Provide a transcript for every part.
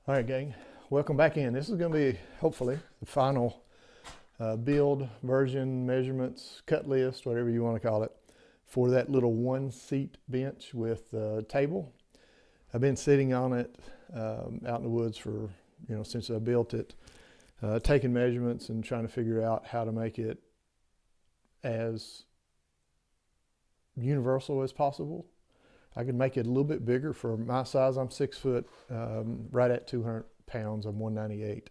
All right, gang, welcome back in. This is going to be, hopefully, the final build, version, measurements, cut list, whatever you want to call it, for that little one-seat bench with a table. I've been sitting on it out in the woods for, since I built it, taking measurements and trying to figure out how to make it as universal as possible. I could make it a little bit bigger for my size. I'm 6 foot, right at 200 pounds. I'm 198.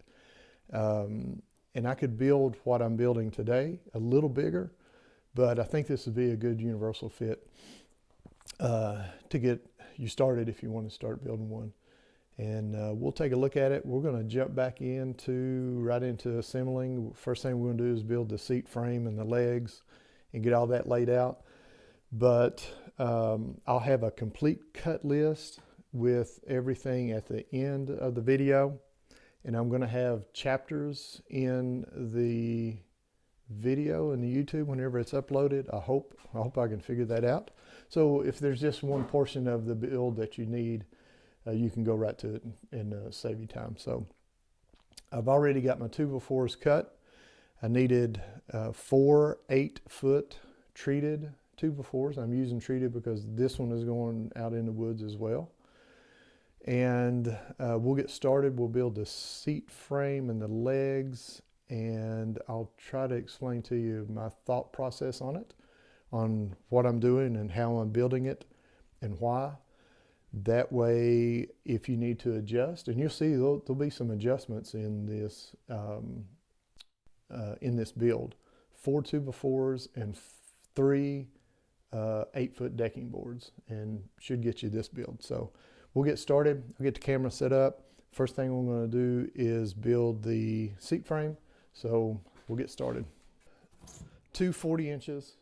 And I could build what I'm building today a little bigger, but I think this would be a good universal fit to get you started if you want to start building one. And we'll take a look at it. We're going to jump back right into assembling. First thing we're going to do is build the seat frame and the legs and get all that laid out. But I'll have a complete cut list with everything at the end of the video, and I'm going to have chapters in the video and the YouTube whenever it's uploaded. I hope I can figure that out. So if there's just one portion of the build that you need, you can go right to it and save you time. So I've already got my 2x4s cut. I needed 4 8-foot treated 2x4s. I'm using treated because this one is going out in the woods as well. And we'll get started. We'll build the seat frame and the legs, and I'll try to explain to you my thought process on it, on what I'm doing and how I'm building it and why. That way, if you need to adjust, and you'll see there'll be some adjustments in this build. 4 2x4s and 3 8-foot decking boards, and should get you this build. So we'll get started. I'll get the camera set up. First thing we're going to do is build the seat frame. So we'll get started. 2 40 inches.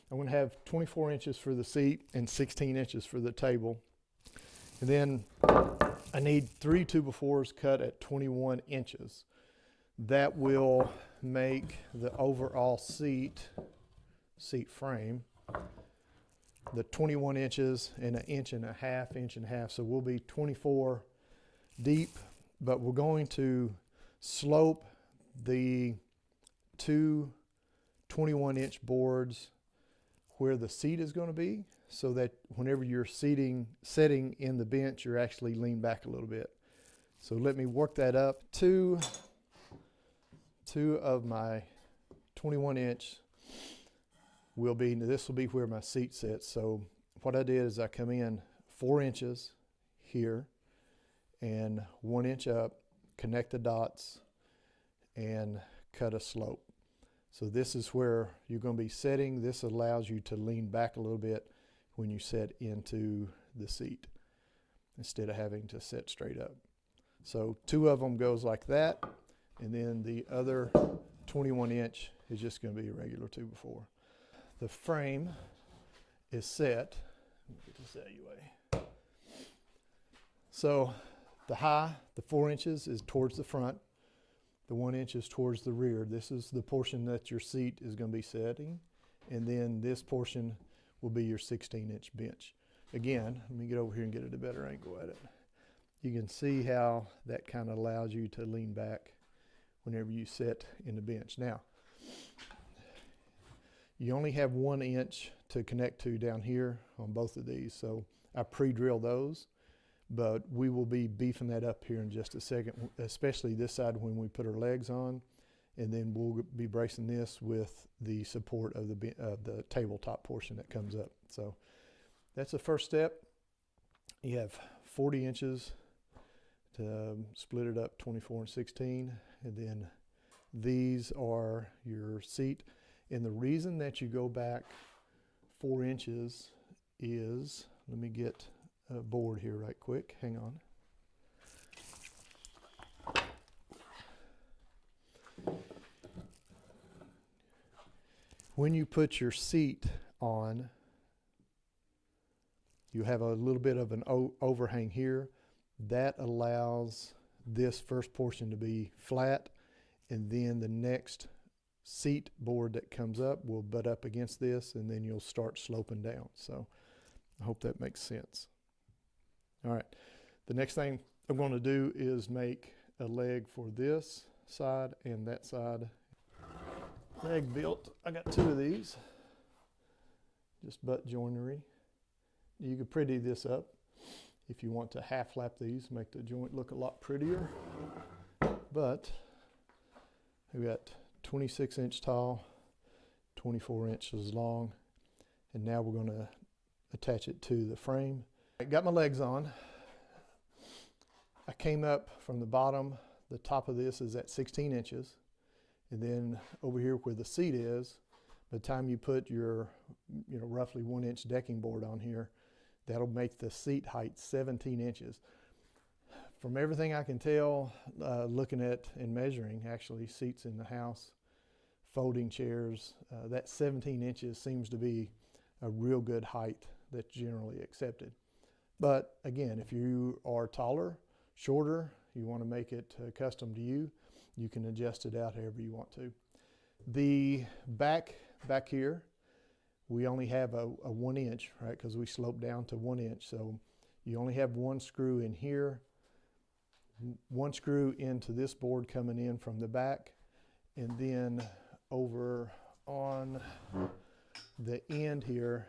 I'm going to have 24 inches for the seat and 16 inches for the table. And then I need 3 2x4s cut at 21 inches. That will make the overall seat frame the 21 inches and an inch and a half. So we'll be 24 deep, but we're going to slope the 2 21-inch boards where the seat is going to be, so that whenever you're setting in the bench, you're actually lean back a little bit. So let me work that up. Two of my 21-inch this will be where my seat sits. So what I did is I come in 4 inches here and 1 inch up, connect the dots, and cut a slope. So this is where you're going to be setting. This allows you to lean back a little bit when you set into the seat instead of having to set straight up. So 2 of them goes like that, and then the other 21-inch is just going to be a regular 2x4. The frame is set. Let me get this out of your way. So the 4 inches is towards the front. The 1 inch is towards the rear. This is the portion that your seat is going to be setting. And then this portion will be your 16-inch bench. Again, let me get over here and get at a better angle at it. You can see how that kind of allows you to lean back whenever you sit in the bench. Now, you only have 1 inch to connect to down here on both of these. So I pre-drill those, but we will be beefing that up here in just a second, especially this side when we put our legs on. And then we'll be bracing this with the support of the tabletop portion that comes up. So that's the first step. You have 40 inches to split it up, 24 and 16. And then these are your seat. And the reason that you go back 4 inches is, let me get a board here right quick, hang on. When you put your seat on, you have a little bit of an overhang here. That allows this first portion to be flat, and then the next seat board that comes up will butt up against this, and then you'll start sloping down. So I hope that makes sense. All right, the next thing, I'm going to do is make a leg for this side and that side. Leg built. I got 2 of these, just butt joinery. You could pretty this up if you want to half lap these, make the joint look a lot prettier. But we got 26 inch tall, 24 inches long, and now we're going to attach it to the frame. I got my legs on. I came up from the bottom. The top of this is at 16 inches. And then over here where the seat is, by the time you put your roughly 1 inch decking board on here, that'll make the seat height 17 inches. From everything I can tell, looking at and measuring actually seats in the house, folding chairs, that 17 inches seems to be a real good height that's generally accepted. But again, if you are taller, shorter, you want to make it custom to you, you can adjust it out however you want to. The back here, we only have a 1 inch, right? Because we slope down to 1 inch. So you only have 1 screw in here, 1 screw into this board coming in from the back, and then over on the end here,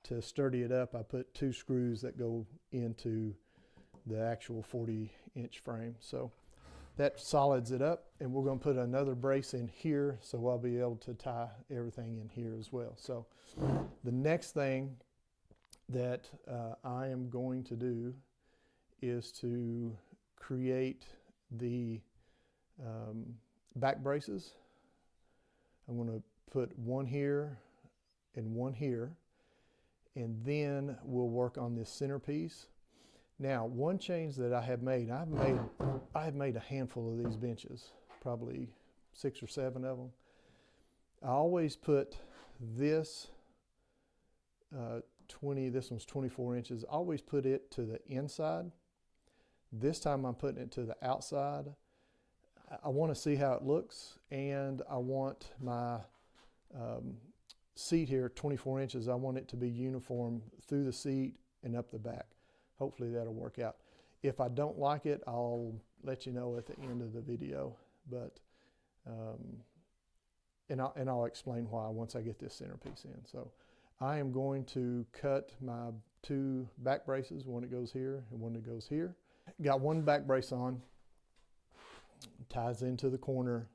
to sturdy it up, I put 2 screws that go into the actual 40-inch frame. So that solids it up, and we're going to put another brace in here, so I'll be able to tie everything in here as well. So the next thing that I am going to do is to create the back braces. I'm going to put 1 here and 1 here, and then we'll work on this centerpiece. Now, one change that I have made, I have made a handful of these benches, probably 6 or 7 of them. I always put this this one's 24 inches. I always put it to the inside. This time I'm putting it to the outside. I want to see how it looks, and I want my seat here, 24 inches, I want it to be uniform through the seat and up the back. Hopefully that'll work out. If I don't like it, I'll let you know at the end of the video. But and I'll explain why once I get this centerpiece in. So I am going to cut my 2 back braces, one that goes here and one that goes here. Got 1 back brace on, ties into the corner.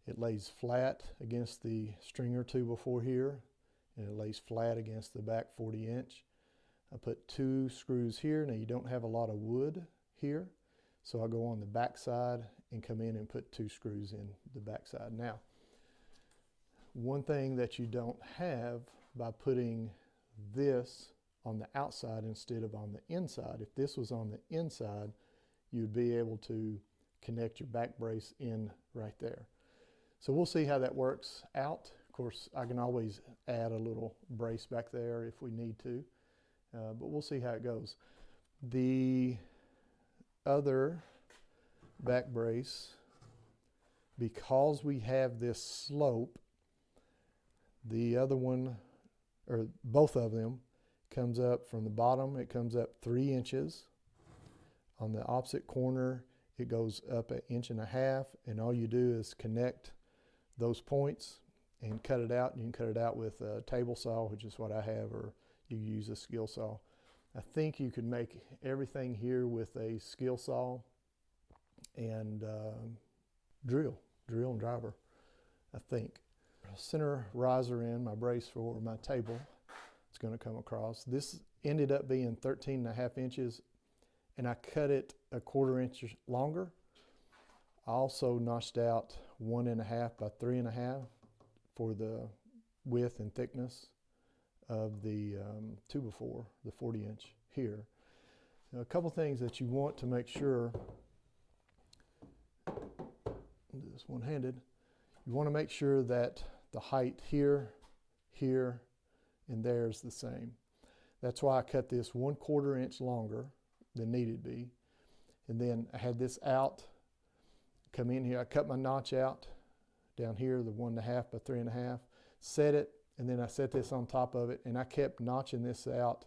It lays flat against the string or 2 before here, and it lays flat against the back 40 inch. I put 2 screws here. Now you don't have a lot of wood here, so I'll go on the back side and come in and put 2 screws in the back side. Now, one thing that you don't have by putting this on the outside instead of on the inside, if this was on the inside, you'd be able to connect your back brace in right there. So we'll see how that works out. Of course, I can always add a little brace back there if we need to. But we'll see how it goes. The other back brace, because we have this slope, the other one, or both of them, comes up from the bottom, it comes up 3 inches. On the opposite corner, it goes up 1.5 inches, and all you do is connect those points and cut it out. You can cut it out with a table saw, which is what I have, or you use a skill saw. I think you could make everything here with a skill saw and drill and driver, I think. Center riser in my brace for my table, it's going to come across. This ended up being 13.5 inches, and I cut it 1/4 inch longer. I also notched out 1.5 by 3.5 for the width and thickness of the 2x4, the 40 inch here. Now, a couple things that you want to make sure, do this one-handed, you want to make sure that the height here, here, and there is the same. That's why I cut this 1/4 inch longer than needed be. And then I had this out, come in here, I cut my notch out down here, the 1.5 by 3.5, set it, and then I set this on top of it, and I kept notching this out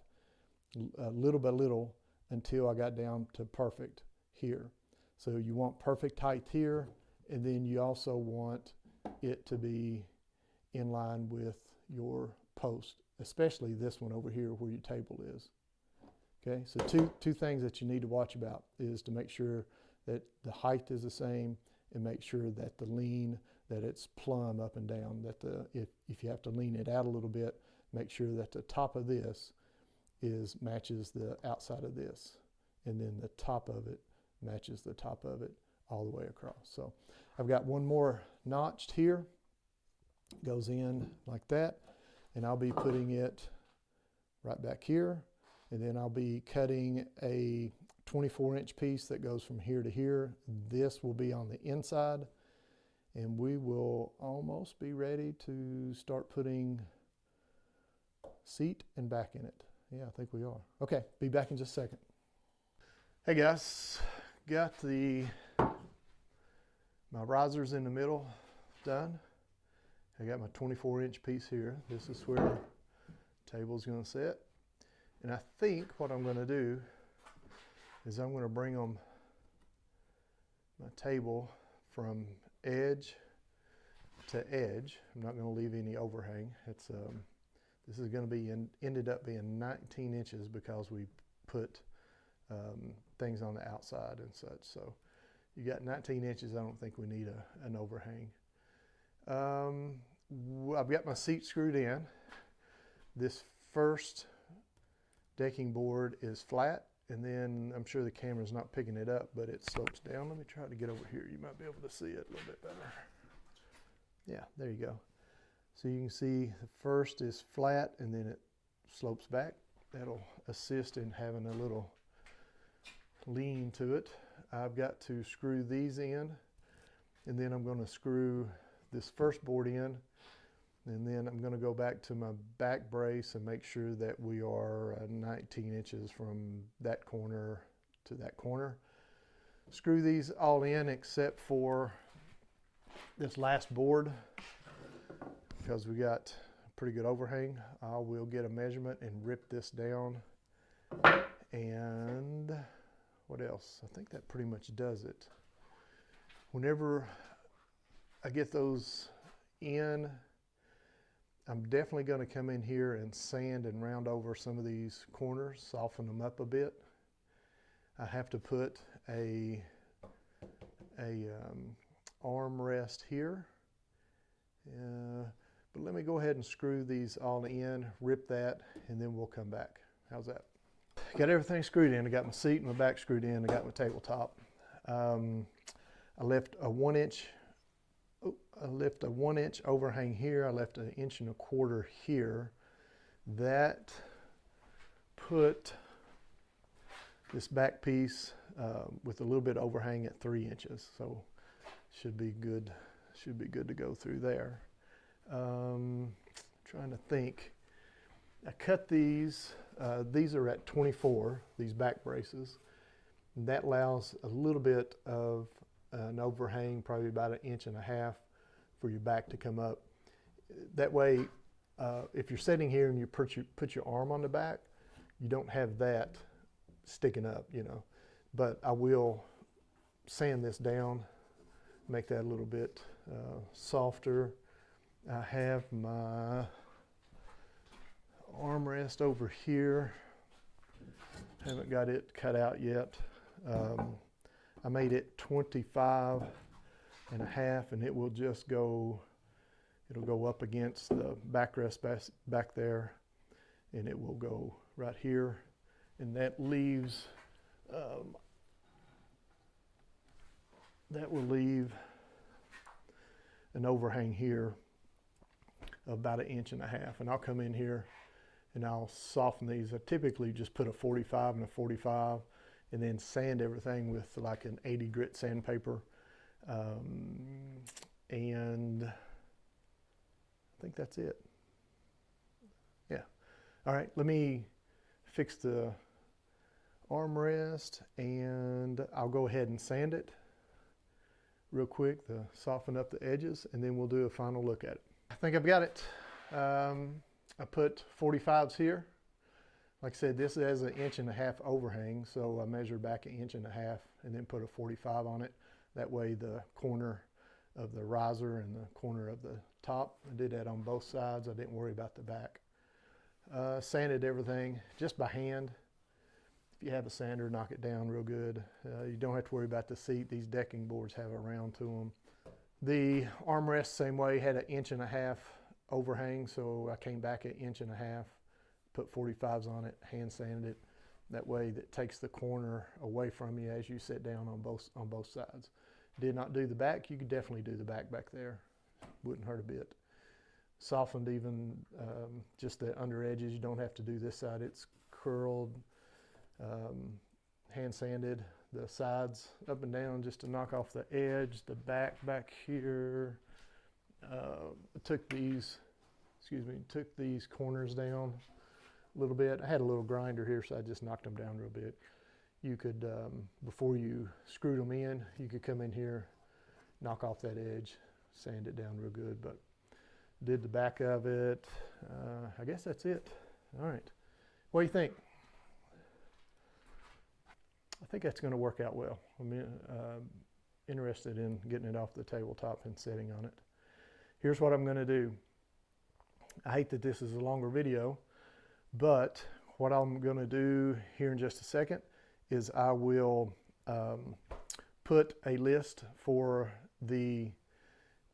little by little until I got down to perfect. here. So you want perfect height here, and then you also want it to be in line with your post, especially this one over here where your table is. Okay, so two things that you need to watch about is to make sure that the height is the same, and make sure that the lean, that it's plumb up and down, that if you have to lean it out a little bit, make sure that the top of this matches the outside of this, and then the top of it matches the top of it all the way across. So I've got one more notched here, goes in like that, and I'll be putting it right back here, and then I'll be cutting a 24-inch piece that goes from here to here. This will be on the inside, and we will almost be ready to start putting seat and back in it. Yeah, I think we are. Okay, be back in just a second. Hey guys, got my risers in the middle done. I got my 24-inch piece here. This is where the table's going to sit. And I think what I'm going to do is I'm going to bring my table from edge to edge. I'm not going to leave any overhang. This is going to be ended up being 19 inches because we put things on the outside and such. So you got 19 inches. I don't think we need an overhang. I've got my seat screwed in. This first decking board is flat, and then I'm sure the camera's not picking it up, but it slopes down. Let me try to get over here. You might be able to see it a little bit better. Yeah, there you go. So you can see the first is flat, and then it slopes back. That'll assist in having a little lean to it. I've got to screw these in, and then I'm going to screw this first board in, and then I'm going to go back to my back brace and make sure that we are 19 inches from that corner to that corner. Screw these all in except for this last board, because we got a pretty good overhang. I will get a measurement and rip this down. And what else? I think that pretty much does it. Whenever I get those in, I'm definitely going to come in here and sand and round over some of these corners, soften them up a bit. I have to put a armrest here. But let me go ahead and screw these all in, rip that, and then we'll come back. How's that? Got everything screwed in. I got my seat and my back screwed in. I got my tabletop. I left a 1 inch. I left a 1 inch overhang here. I left an 1.25 inches here. That put this back piece with a little bit of overhang at 3 inches. So should be good. Should be good to go through there. Trying to think. I cut these. These are at 24. These back braces. And that allows a little bit of an overhang, probably about 1.5 inches for your back to come up. That way, if you're sitting here and you put your arm on the back, you don't have that sticking up, you know. But I will sand this down, make that a little bit softer. I have my armrest over here. Haven't got it cut out yet. I made it 25.5, and it will just go, it'll go up against the backrest back there, and it will go right here, and that leaves, that will leave an overhang here of about 1.5 inches, and I'll come in here and I'll soften these. I typically just put a 45 and a 45 and then sand everything with like an 80 grit sandpaper. And I think that's it. Yeah. All right, let me fix the armrest, and I'll go ahead and sand it real quick to soften up the edges, and then we'll do a final look at it. I think I've got it. I put 45s here. Like I said, this has an 1.5 inch overhang, so I measured back 1.5 inches and then put a 45 on it. That way the corner of the riser and the corner of the top, I did that on both sides. I didn't worry about the back. Sanded everything just by hand. If you have a sander, knock it down real good. You don't have to worry about the seat. These decking boards have a round to them. The armrest, same way, had an 1.5 inch overhang, so I came back 1.5 inches, put 45s on it, hand sanded it. That way that takes the corner away from you as you sit down on both sides. Did not do the back. You could definitely do the back there. Wouldn't hurt a bit. Softened even just the under edges. You don't have to do this side. It's curled, hand sanded the sides up and down just to knock off the edge. The back here. Took these corners down a little bit. I had a little grinder here, so I just knocked them down real bit. You could, before you screwed them in, you could come in here, knock off that edge, sand it down real good, but did the back of it. I guess that's it. All right. What do you think? I think that's going to work out well. I'm interested in getting it off the tabletop and sitting on it. Here's what I'm going to do. I hate that this is a longer video, but what I'm going to do here in just a second is I will put a list for the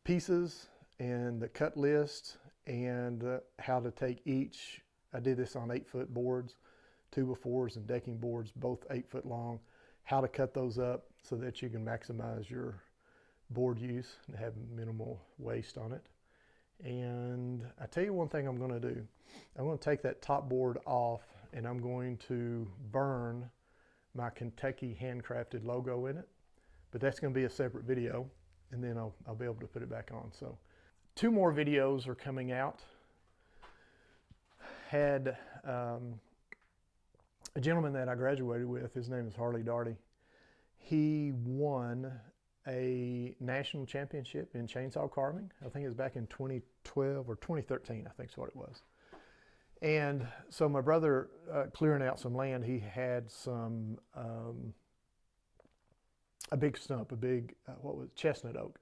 pieces and the cut list and how to take each. I did this on 8-foot boards, 2x4s and decking boards, both 8 foot long, how to cut those up so that you can maximize your board use and have minimal waste on it. And I tell you one thing I'm going to do. I'm going to take that top board off and I'm going to burn my Kentucky Handcrafted logo in it, but that's going to be a separate video, and then I'll be able to put it back on. So 2 more videos are coming out. Had a gentleman that I graduated with, his name is Harley Darty. He won a national championship in chainsaw carving. I think it was back in 2012 or 2013, I think is what it was. And so my brother, clearing out some land, he had some, a big stump, chestnut oak.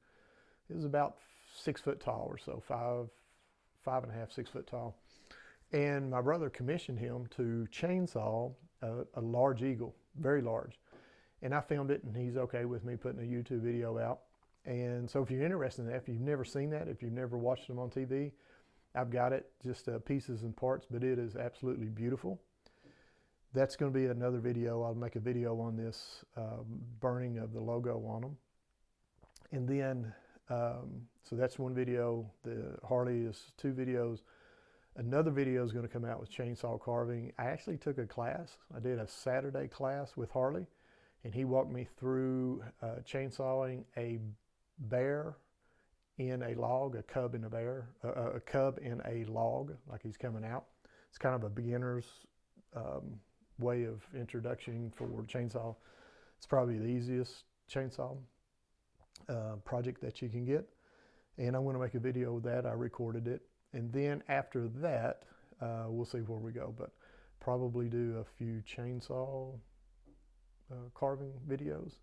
It was about 6 foot tall or so, 5.5, 6 foot tall. And my brother commissioned him to chainsaw a large eagle, very large. And I filmed it, and he's okay with me putting a YouTube video out. And so if you're interested in that, if you've never seen that, if you've never watched them on TV, I've got it, just pieces and parts, but it is absolutely beautiful. That's going to be another video. I'll make a video on this burning of the logo on them. And then, so that's one video. The Harley is 2 videos. Another video is going to come out with chainsaw carving. I actually took a class. I did a Saturday class with Harley, and he walked me through chainsawing a bear in a log, a cub in a log, like he's coming out. It's kind of a beginner's way of introduction for chainsaw. It's probably the easiest chainsaw project that you can get. And I'm going to make a video of that. I recorded it. And then after that, we'll see where we go, but probably do a few chainsaw carving videos.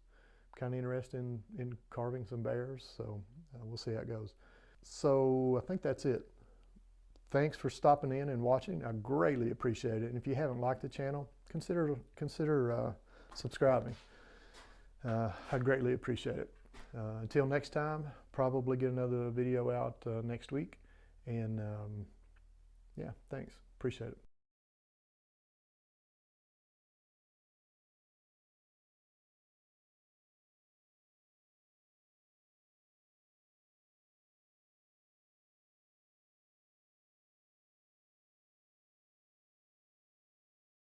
Kind of interested in carving some bears, so we'll see how it goes. So I think that's it. Thanks for stopping in and watching. I greatly appreciate it. And if you haven't liked the channel, consider subscribing. I'd greatly appreciate it. Until next time, probably get another video out next week. And yeah, thanks. Appreciate it.